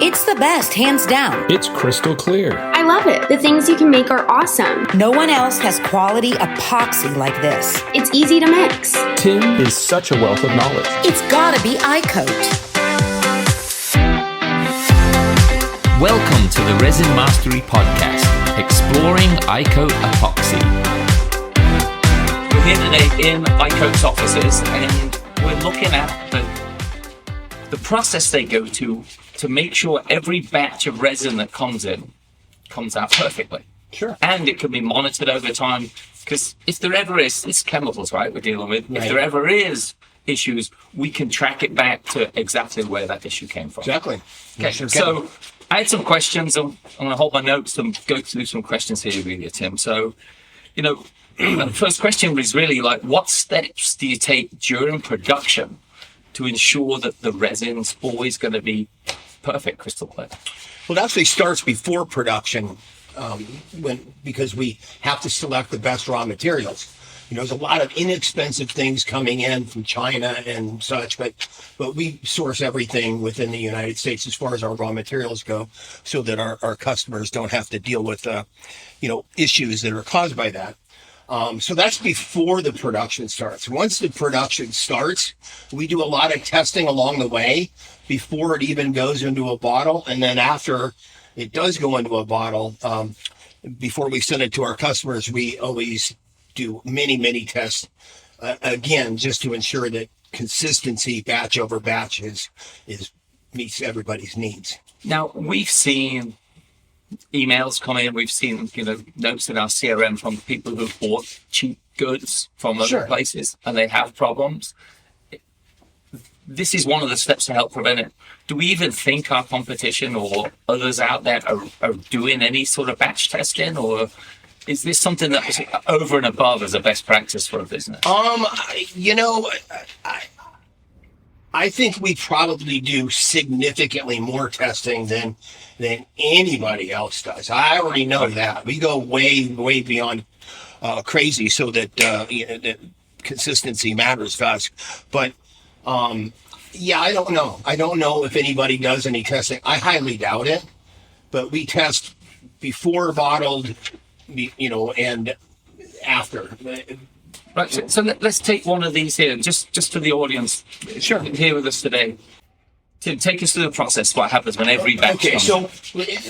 It's the best, hands down. It's crystal clear. I love it. The things you can make are awesome. No one else has quality epoxy like this. It's easy to mix. Tim is such a wealth of knowledge. It's gotta be iCoat. Welcome to the Resin Mastery Podcast, exploring iCoat epoxy. We're here today in iCoat's offices, and we're looking at the process they go to make sure every batch of resin that comes in comes out perfectly. Sure. And it can be monitored over time, because if there ever is, it's chemicals, right, we're dealing with. Right. If there ever is issues, we can track it back to exactly where that issue came from. Exactly. Okay, so I had some questions. I'm going to hold my notes and go through some questions here with you, Tim. So, the first question was really like, what steps do you take during production to ensure that the resin's always going to be perfect, crystal clear? Well, it actually starts before production, because we have to select the best raw materials. There's a lot of inexpensive things coming in from China and such, but we source everything within the United States as far as our raw materials go, so that our customers don't have to deal with, issues that are caused by that. So that's before the production starts. Once the production starts, we do a lot of testing along the way before it even goes into a bottle. And then after it does go into a bottle, before we send it to our customers, we always do many tests, again, just to ensure that consistency batch over batch meets everybody's needs. Now, we've seen emails come in, we've seen notes in our CRM from people who've bought cheap goods from other places and they have problems. This is one of the steps to help prevent it. Do we even think our competition or others out there are doing any sort of batch testing, or is this something that was over and above as a best practice for a business? I think we probably do significantly more testing than anybody else does. I already know that. We go way beyond crazy, so that that consistency matters to us. But I don't know. I don't know if anybody does any testing. I highly doubt it. But we test before bottled, and after. Right, so let's take one of these here, just for the audience here with us today. Tim, take us through the process, what happens when every batch comes. So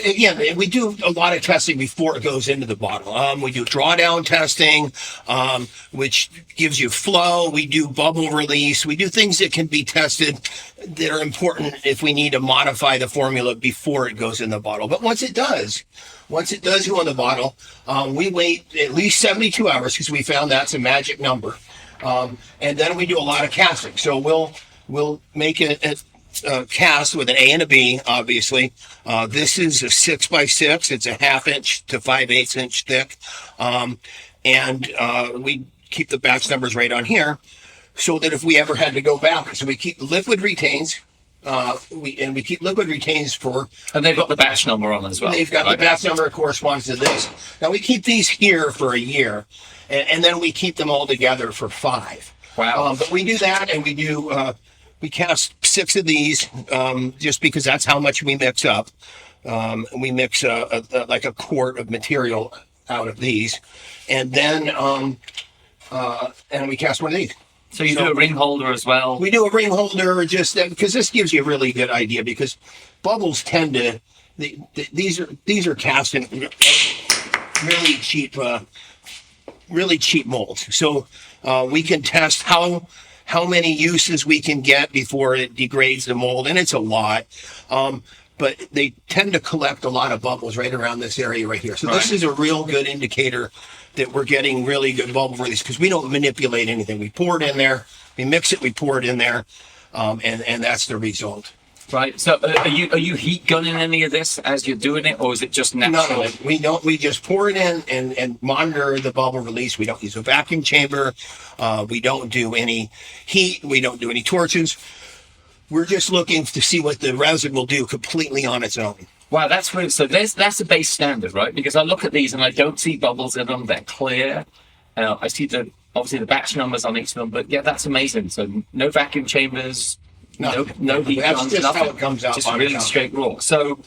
again, we do a lot of testing before it goes into the bottle. We do drawdown testing, which gives you flow. We do bubble release. We do things that can be tested that are important if we need to modify the formula before it goes in the bottle. But once it does go in the bottle, we wait at least 72 hours, because we found that's a magic number. And then we do a lot of casting. So we'll make a cast with an A and a B, obviously. This is a 6x6. It's a 1/2 inch to 5/8 inch thick. And we keep the batch numbers right on here, so that if we ever had to go back, so we keep liquid retains. We keep liquid retains for... And they've got the batch number on as well. They've got the batch number that corresponds to this. Now, we keep these here for a year, and then we keep them all together for 5. Wow. But we do that, and we do... we cast 6 of these, just because that's how much we mix up. We mix like a quart of material out of these, and then and we cast one of these. So you do a ring holder as well? We do a ring holder, just because this gives you a really good idea, because bubbles tend to... These are cast in really cheap molds. So we can test how many uses we can get before it degrades the mold, and it's a lot. But they tend to collect a lot of bubbles right around this area right here. So This is a real good indicator that we're getting really good bubble release, because we don't manipulate anything. We pour it in there, we mix it, we pour it in there, and that's the result. Right. So are you heat gunning any of this as you're doing it, or is it just natural? No, we don't. We just pour it in and monitor the bubble release. We don't use a vacuum chamber. We don't do any heat. We don't do any torches. We're just looking to see what the resin will do completely on its own. Wow, that's really, so that's a base standard, right? Because I look at these and I don't see bubbles in them. They're clear. I see obviously the batch numbers on each of them, but yeah, that's amazing. So no vacuum chambers, No heat That's guns, just nothing. how it comes out Just on really top. straight raw. So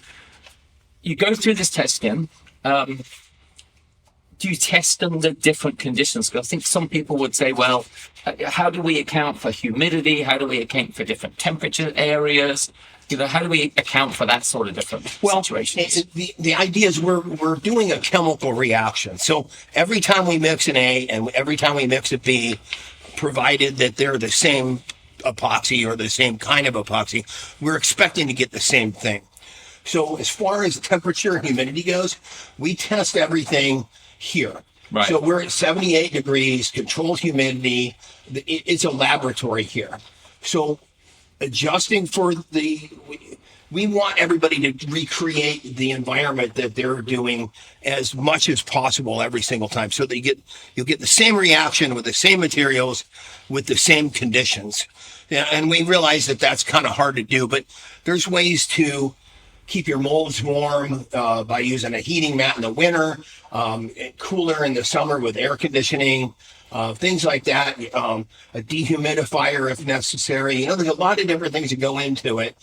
you go through this testing. Do you test under different conditions? Because I think some people would say, well, how do we account for humidity? How do we account for different temperature areas? How do we account for that sort of different situations? The idea is we're doing a chemical reaction. So every time we mix an A and every time we mix a B, provided that they're the same epoxy or the same kind of epoxy, we're expecting to get the same thing. So as far as temperature and humidity goes, we test everything here. Right. So we're at 78 degrees, controlled humidity. It's a laboratory here. So adjusting for we want everybody to recreate the environment that they're doing as much as possible every single time, so that you'll get the same reaction with the same materials, with the same conditions. And we realize that that's kind of hard to do, but there's ways to keep your molds warm by using a heating mat in the winter, cooler in the summer with air conditioning. Things like that, a dehumidifier if necessary. There's a lot of different things that go into it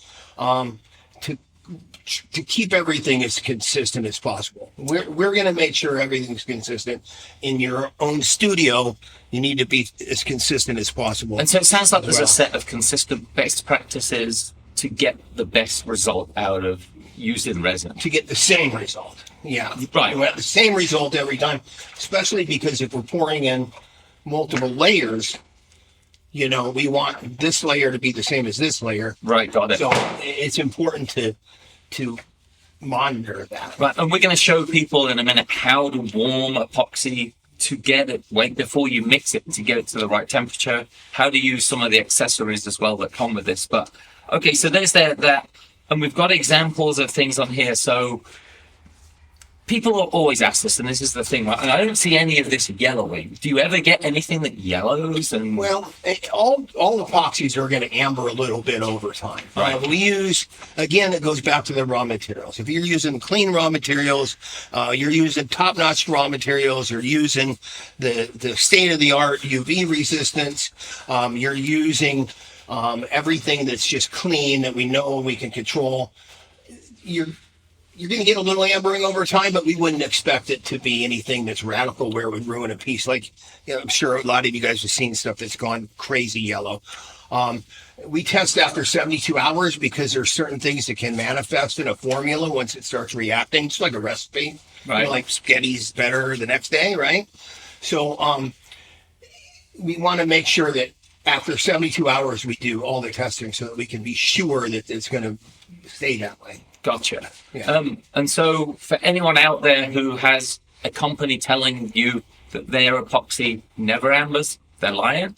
to keep everything as consistent as possible. We're going to make sure everything's consistent. In your own studio, you need to be as consistent as possible. And so it sounds like there's a set of consistent best practices to get the best result out of using resin. To get the same result. Yeah. Right. We want the same result every time, especially because if we're pouring in multiple layers, we want this layer to be the same as this layer. Right, got it. So it's important to monitor that. Right, and we're going to show people in a minute how to warm epoxy to get it, before you mix it, to get it to the right temperature, how to use some of the accessories as well that come with this. But, okay, so there's that, and we've got examples of things on here. So people always ask this, and this is the thing, right? And I don't see any of this yellowing. Do you ever get anything that yellows? And well, all epoxies are going to amber a little bit over time. Right. We use, again, it goes back to the raw materials. If you're using clean raw materials, you're using top-notch raw materials, you're using the state-of-the-art UV resistance, you're using everything that's just clean that we know we can control. You're going to get a little ambering over time, but we wouldn't expect it to be anything that's radical where it would ruin a piece. Like, I'm sure a lot of you guys have seen stuff that's gone crazy yellow. We test after 72 hours because there's certain things that can manifest in a formula once it starts reacting. It's like a recipe. Right. Like spaghetti's better the next day, right? So we want to make sure that after 72 hours we do all the testing so that we can be sure that it's going to stay that way. Gotcha. Yeah. And so for anyone out there who has a company telling you that their epoxy never ambers, they're lying.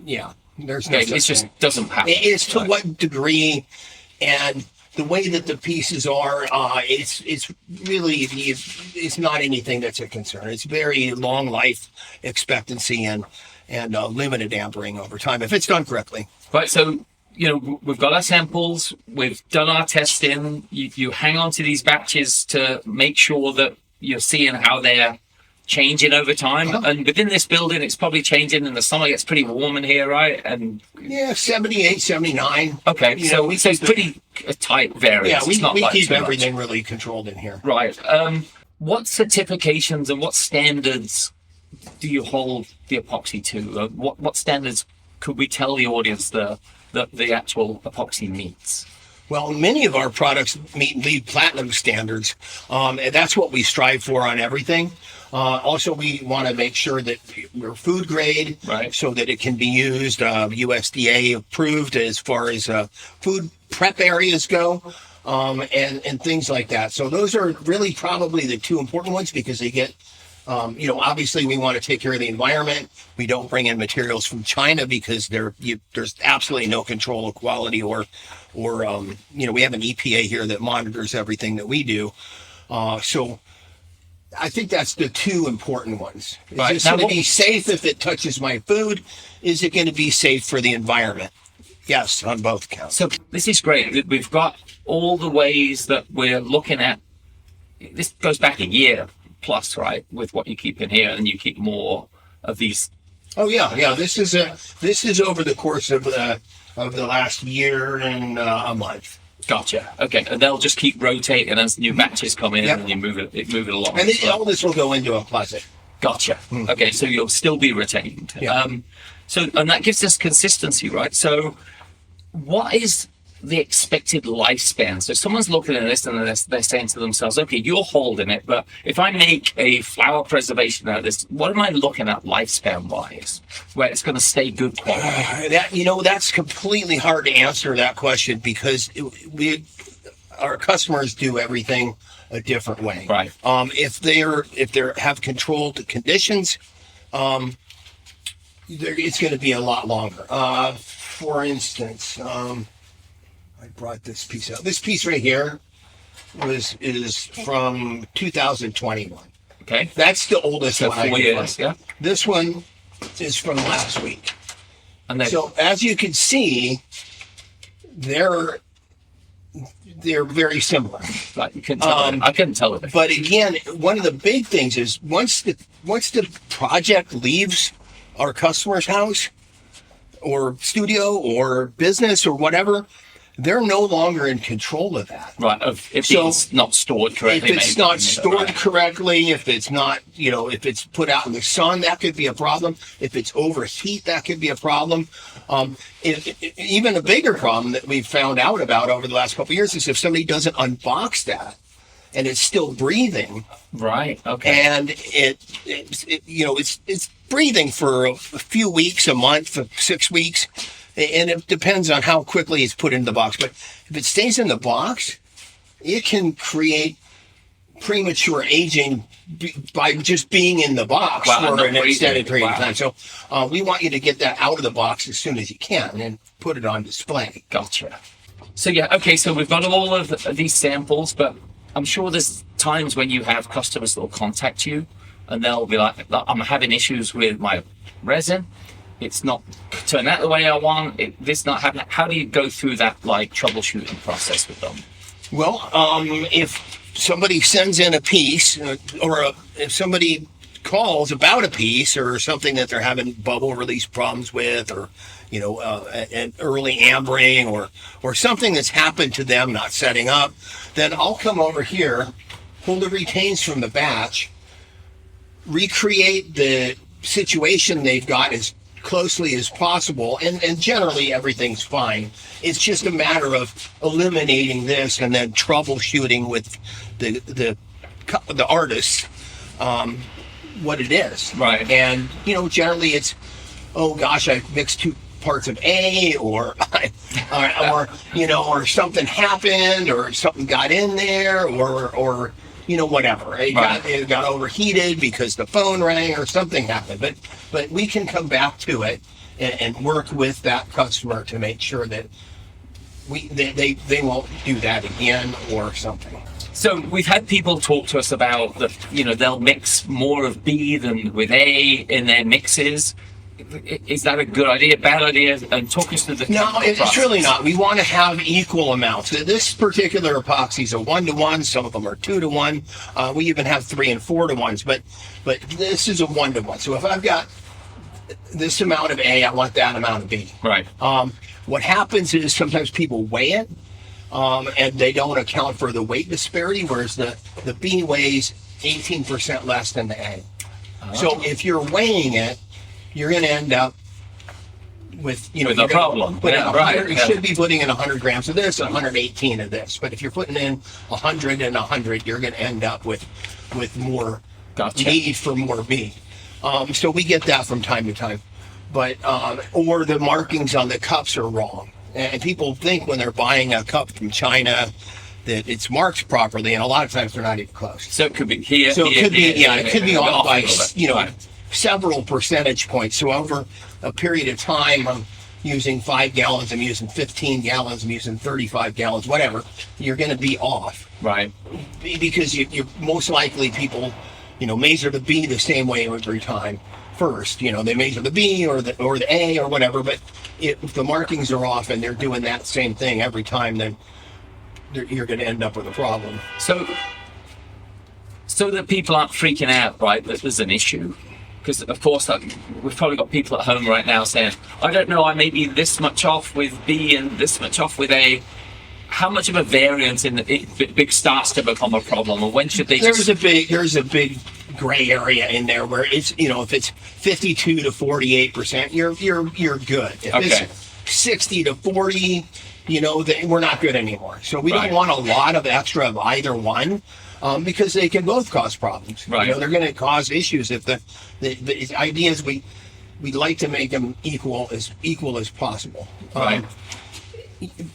Yeah. There's no It such just thing. doesn't happen. It's to Right. what degree and the way that the pieces are, it's really, it's not anything that's a concern. It's very long life expectancy and limited ambering over time if it's done correctly. Right, so, we've got our samples, we've done our testing, you hang on to these batches to make sure that you're seeing how they're changing over time. And within this building, it's probably changing in the summer. It gets pretty warm in here, right? And 78, 79. okay, so it's pretty tight variance. Yeah, It's not we like keep too much. everything really controlled in here. Right. What certifications and what standards do you hold the epoxy to? What standards could we tell the audience the actual epoxy meets? Well, many of our products meet LEED Platinum standards, and that's what we strive for on everything. Also, we want to make sure that we're food grade, Right. so that it can be used USDA approved as far as food prep areas go, and things like that. So those are really probably the two important ones because they get, obviously we want to take care of the environment. We don't bring in materials from China because there's absolutely no control of quality or we have an EPA here that monitors everything that we do. So I think that's the two important ones. Is Right. it Now, going to be safe if it touches my food? Is it going to be safe for the environment? Yes, on both counts. So this is great. We've got all the ways that we're looking at. This goes back a year plus, right, with what you keep in here, and you keep more of these. Oh yeah. This is over the course of of the last year and a month. Gotcha. Okay, and they'll just keep rotating as new batches come in, Yep. and then you move it along. And then all this will go into a closet. Gotcha. Okay, so you'll still be retained. Yeah. And that gives us consistency, right? So, what is the expected lifespan? So, someone's looking at this and they're saying to themselves, "Okay, you're holding it, but if I make a flower preservation out of this, what am I looking at lifespan-wise, where it's going to stay good quality?" That's completely hard to answer that question because our customers do everything a different way. Right. If they have controlled conditions, it's going to be a lot longer. For instance, I brought this piece out. This piece right here is from 2021. Okay. That's the oldest So one. I 4 can years, find. yeah. This one is from last week. And then, So as you can see, they're very similar. like, you can tell I couldn't tell it. But again, one of the big things is once the project leaves our customer's house or studio or business or whatever, they're no longer in control of that. Right, if it's not stored correctly. If it's not stored correctly, if it's not, if it's put out in the sun, that could be a problem. If it's overheat, that could be a problem. Even a bigger problem that we've found out about over the last couple of years is if somebody doesn't unbox that and it's still breathing. Right, okay. And it's breathing for a few weeks, a month, 6 weeks. And it depends on how quickly it's put in the box. But if it stays in the box, it can create premature aging by just being in the box for an extended period of time. So we want you to get that out of the box as soon as you can and put it on display. Gotcha. So yeah, okay, so we've got all of these samples, but I'm sure there's times when you have customers that will contact you and they'll be like, "I'm having issues with my resin. It's not turned out the way I want. This not happening." How do you go through that troubleshooting process with them? Well, if somebody sends in a piece, if somebody calls about a piece or something that they're having bubble release problems with, or an early ambering or something that's happened to them not setting up, then I'll come over here, pull the retains from the batch, recreate the situation they've got as closely as possible, and generally everything's fine. It's just a matter of eliminating this and then troubleshooting with the artists what it is. Right. And generally it's, oh gosh, I mixed 2 parts of A, or something happened, or something got in there, or whatever. It got overheated because the phone rang or something happened. But we can come back to it and work with that customer to make sure that they won't do that again or something. So we've had people talk to us about they'll mix more of B than with A in their mixes. Is that a good idea, bad idea? And talk us through the No, it's process. really not. We want to have equal amounts. This particular epoxy is a 1-to-1. Some of them are 2-to-1. We even have 3 and 4-to-1s, but this is a 1-to-1. So if I've got this amount of A, I want that amount of B. Right. What happens is sometimes people weigh it, and they don't account for the weight disparity, whereas the B weighs 18% less than the A. So if you're weighing it, you're going to end up with a problem. You should be putting in 100 grams of this and 118 of this. But if you're putting in 100 and 100, you're going to end up with more need for more B. So we get that from time to time. But or the markings on the cups are wrong. And people think when they're buying a cup from China that it's marked properly, and a lot of times they're not even close. So it could be here. So it could be off by right. several percentage points. So over a period of time, I'm using 5 gallons, I'm using 15 gallons, I'm using 35 gallons, whatever. You're going to be off, right? Because you're most likely people, measure the B the same way every time. First, they measure the B or the A or whatever. But if the markings are off and they're doing that same thing every time, then you're going to end up with a problem. So that people aren't freaking out, right, that there's an issue, because of course we've probably got people at home right now saying, I don't know, I may be this much off with B and this much off with A. How much of a variance in it big starts to become a problem, or when should they? There's a big gray area in there where it's, you know, if it's 52 to 48%, you're good. If it's 60 to 40, you know, we're not good anymore. So we don't want a lot of extra of either one. Because they can both cause problems. Right. You know, they're going to cause issues if the idea is we like to make them equal as possible. Right.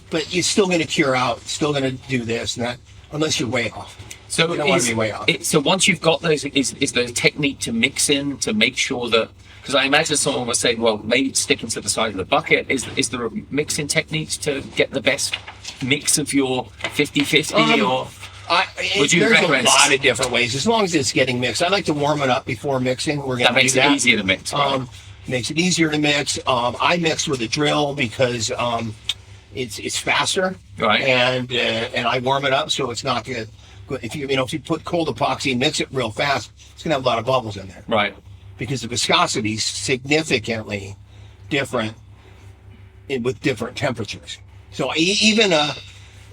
But you're still going to cure out, still going to do this and that, unless you're way off. So you don't want to be way off. So once you've got those, is the technique to mix in to make sure that? Because I imagine someone was saying, well, maybe it's sticking to the side of the bucket. Is there a mixing techniques to get the best mix of your 50-50 or? There's a lot of different ways, as long as it's getting mixed. I like to warm it up before mixing. That makes it easier to mix. Right? Makes it easier to mix. I mix with a drill because it's faster, right? And I warm it up so it's not good. If you put cold epoxy and mix it real fast, it's gonna have a lot of bubbles in there, right? Because the viscosity is significantly different with different temperatures. So even a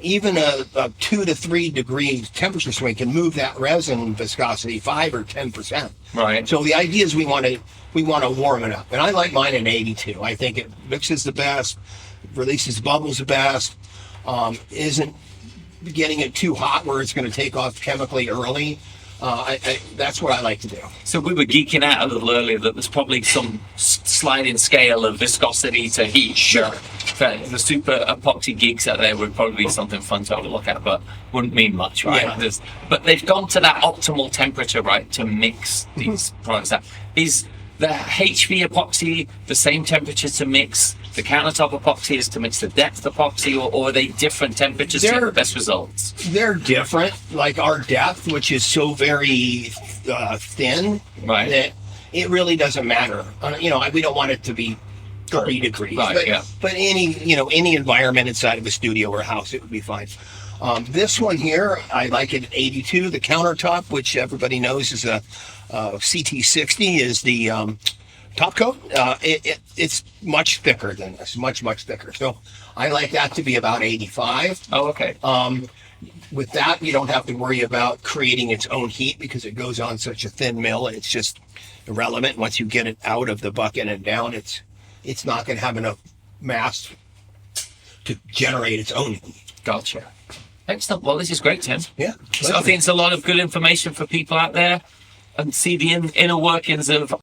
2 to 3 degrees temperature swing can move that resin viscosity 5 or 10%. Right. So the idea is we want to warm it up, and I like mine at 82. I think it mixes the best, releases bubbles the best, isn't getting it too hot where it's going to take off chemically early. That's what I like to do. So we were geeking out a little earlier that there's probably some sliding scale of viscosity to heat. Sure. The super epoxy geeks out there would probably be something fun to have a look at, but wouldn't mean much, right? Yeah. But they've gone to that optimal temperature, right, to mix these products out. Is the HV epoxy the same temperature to mix? The countertop epoxy is to mix the depth epoxy, or are they different temperatures to get the best results? They're different. Like our depth, which is so very thin, right, that it really doesn't matter. We don't want it to be 30 degrees, right, but any environment inside of a studio or a house, it would be fine. This one here, I like it at 82. The countertop, which everybody knows is a CT60, is the top coat. It's much thicker than this, much thicker. So I like that to be about 85. Oh, okay. With that, you don't have to worry about creating its own heat because it goes on such a thin mill. It's just irrelevant. Once you get it out of the bucket and down, it's not going to have enough mass to generate its own heat. Gotcha. Excellent. Well, this is great, Tim. Yeah. So I think it's a lot of good information for people out there and see the inner workings of